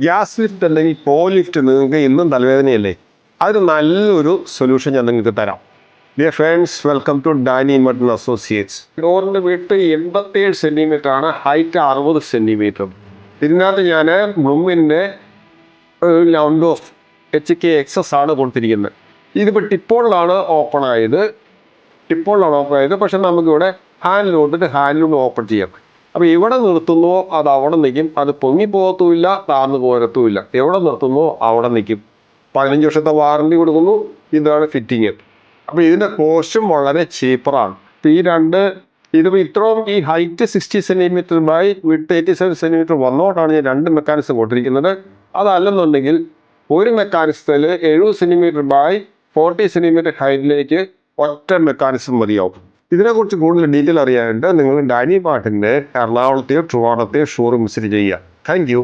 Gas lift അല്ലെങ്കിൽ കോ lift നിങ്ങൾക്ക് ഇന്നും തലവേദനയല്ലേ? അതിന് നല്ലൊരു സൊല്യൂഷൻ ഞാൻ നിങ്ങൾക്ക് തരാം. Dear friends, welcome to Dani inverter associates. ഡോറിൻ്റെ വിട്ട് 87 സെൻറ്റിമീറ്റർ ആണ്, ഹൈറ്റ് 60 സെൻറ്റിമീറ്റർ. ഇതിനകത്ത് ഞാൻ ബ്ലൂമിൻ്റെ ലൗണ്ട് ഓഫ് HKXS ആണ് കൊടുത്തിരിക്കുന്നത്. ഇതിപ്പോൾ ടിപ്പോളിലാണ് ഓപ്പൺ ആയത്. പക്ഷെ നമുക്കിവിടെ ഹാൻഡിലൂടെ ഓപ്പൺ ചെയ്യാം. അപ്പോൾ എവിടെ നിർത്തുന്നോ അത് അവിടെ നിൽക്കും. അത് പൊങ്ങിപ്പോകത്തുമില്ല, താഴ്ന്നു പോരത്തുമില്ല. എവിടെ നിർത്തുന്നോ അവിടെ നിൽക്കും. 15 വർഷത്തെ വാറണ്ടി കൊടുക്കുന്നു. ഇതാണ് ഫിറ്റിങ്. അപ്പോൾ ഇതിൻ്റെ കോസ്റ്റും വളരെ ചീപ്പറാണ്. ഇതിപ്പോൾ ഇത്രയും ഈ height 60 centimetre by width 87 centimetre വന്നോട്ടാണ് ഞാൻ 2 മെക്കാനിസം കൊടുത്തിരിക്കുന്നത്. അതല്ലെന്നുണ്ടെങ്കിൽ ഒരു മെക്കാനിസത്തിൽ 70 സെൻറ്റിമീറ്റർ ബൈ 40 സെൻറ്റിമീറ്റർ ഹൈറ്റിലേക്ക് ഒറ്റ മെക്കാനിസം മതിയാവും. ഇതിനെക്കുറിച്ച് കൂടുതൽ ഡീറ്റെയിൽ അറിയാനായിട്ട് നിങ്ങൾ ഡാനി മാർട്ടിൻ്റെ എറണാകുളത്തെയോ ട്രിവാൻഡ്രത്തെയോ ഷോറൂം വിസിറ്റ് ചെയ്യുക. Thank U.